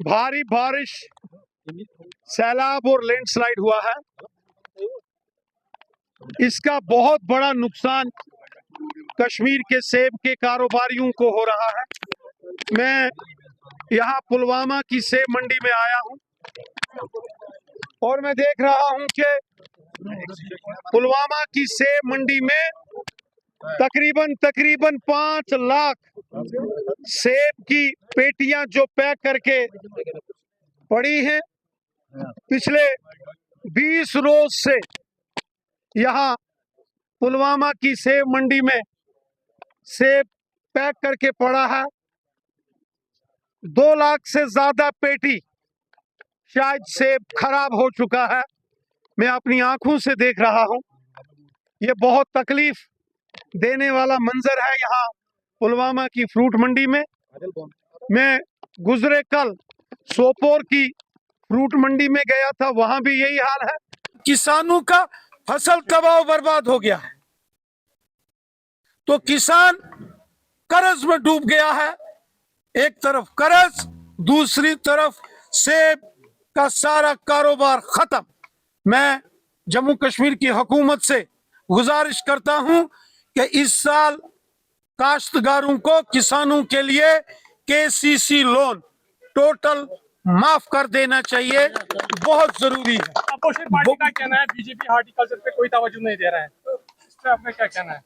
भारी बारिश, सैलाब और लैंडस्लाइड हुआ है। इसका बहुत बड़ा नुकसान कश्मीर के सेब के कारोबारियों को हो रहा है। मैं यहाँ पुलवामा की सेब मंडी में आया हूँ और मैं देख रहा हूँ कि पुलवामा की सेब मंडी में तकरीबन 5 लाख सेब की पेटियां जो पैक करके पड़ी हैं, पिछले 20 रोज से यहाँ पुलवामा की सेब मंडी में सेब पैक करके पड़ा है। 2 लाख से ज्यादा पेटी शायद सेब खराब हो चुका है। मैं अपनी आंखों से देख रहा हूं। ये बहुत तकलीफ देने वाला मंजर है यहाँ पुलवामा की फ्रूट मंडी में। मैं गुजरे कल सोपोर की फ्रूट मंडी में गया था, वहां भी यही हाल है। किसानों का फसल तबाह बर्बाद हो गया है, तो किसान कर्ज में डूब गया है। एक तरफ कर्ज, दूसरी तरफ सेब का सारा कारोबार खत्म। मैं जम्मू कश्मीर की हुकूमत से गुजारिश करता हूं कि इस साल काश्तकारों को, किसानों के लिए केसीसी लोन टोटल माफ कर देना चाहिए, बहुत जरूरी है। अपोजिशन पार्टी का कहना है बीजेपी हार्टिकल्चर पे कोई तवज्जो नहीं दे रहा है, तो इस पे आपने क्या कहना है?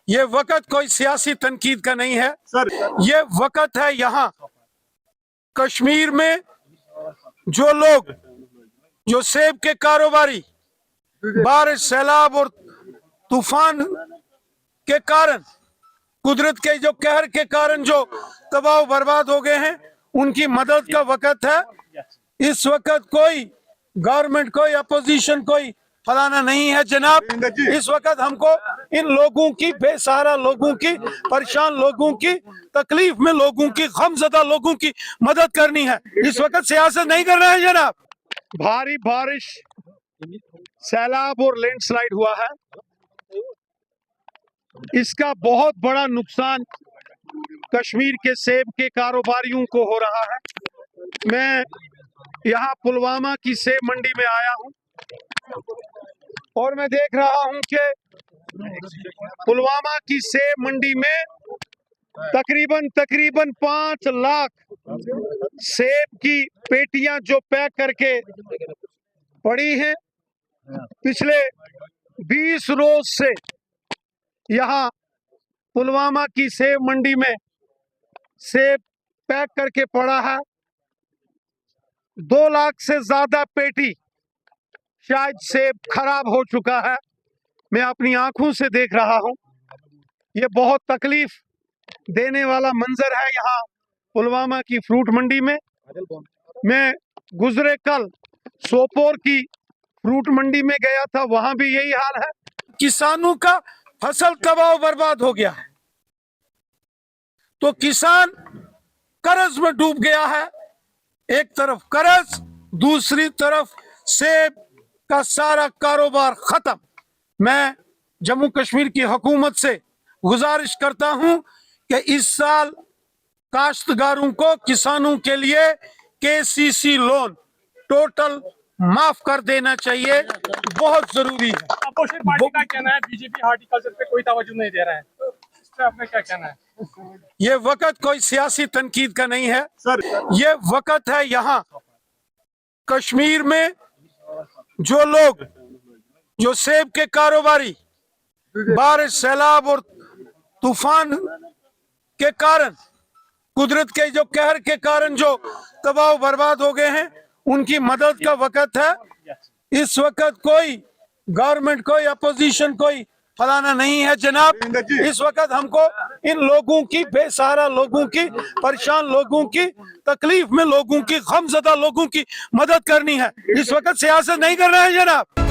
ये वक्त कोई सियासी तनकीद का नहीं है सर, ये वक्त है यहाँ कश्मीर में जो लोग, जो सेब के कारोबारी बारिश, सैलाब और तूफान के कारण, कुदरत के जो कहर के कारण जो तबाह बर्बाद हो गए हैं, उनकी मदद का वक्त है। इस वक्त कोई गवर्नमेंट, कोई अपोजिशन, कोई फलाना नहीं है जनाब। इस वक्त हमको इन लोगों की, बेसहारा लोगों की, परेशान लोगों की, तकलीफ में लोगों की, गमज़दा लोगों की मदद करनी है। इस वक्त सियासत नहीं करना है जनाब। भारी बारिश, सैलाब और लैंडस्लाइड हुआ है। इसका बहुत बड़ा नुकसान कश्मीर के सेब के कारोबारियों को हो रहा है। मैं यहाँ पुलवामा की सेब मंडी में आया हूँ और मैं देख रहा हूँ कि पुलवामा की सेब मंडी में तकरीबन 5 लाख सेब की पेटियां जो पैक करके पड़ी हैं, पिछले 20 रोज से यहाँ पुलवामा की सेब मंडी में सेब पैक करके पड़ा है। 2 लाख से ज्यादा पेटी शायद सेब खराब हो चुका है। मैं अपनी आंखों से देख रहा हूं। ये बहुत तकलीफ देने वाला मंजर है यहाँ पुलवामा की फ्रूट मंडी में। मैं गुजरे कल सोपोर की फ्रूट मंडी में गया था, वहां भी यही हाल है। किसानों का फसल तबाह बर्बाद हो गया है, तो किसान कर्ज में डूब गया है। एक तरफ कर्ज, दूसरी तरफ सेब का सारा कारोबार खत्म। मैं जम्मू कश्मीर की हुकूमत से गुजारिश करता हूं कि इस साल काश्तकारों को, किसानों के लिए केसीसी लोन टोटल माफ कर देना चाहिए, बहुत जरूरी है। अपोजिशन पार्टी का कहना है बीजेपी हार्टिकल्चर पे कोई तवज्जो नहीं दे रहा है, तो इस पे आपने क्या कहना है? ये वक्त कोई सियासी तनकीद का नहीं है सर, ये वक्त है यहाँ कश्मीर में जो लोग, जो सेब के कारोबारी बारिश, सैलाब और तूफान के कारण, कुदरत के जो कहर के कारण जो तबाह बर्बाद हो गए हैं, उनकी मदद का वक्त है। इस वक्त कोई गवर्नमेंट, कोई अपोजिशन, कोई फलाना नहीं है जनाब। इस वक्त हमको इन लोगों की, बेसहारा लोगों की, परेशान लोगों की, तकलीफ में लोगों की, गमज़दा लोगों की मदद करनी है। इस वक्त सियासत नहीं करना है जनाब।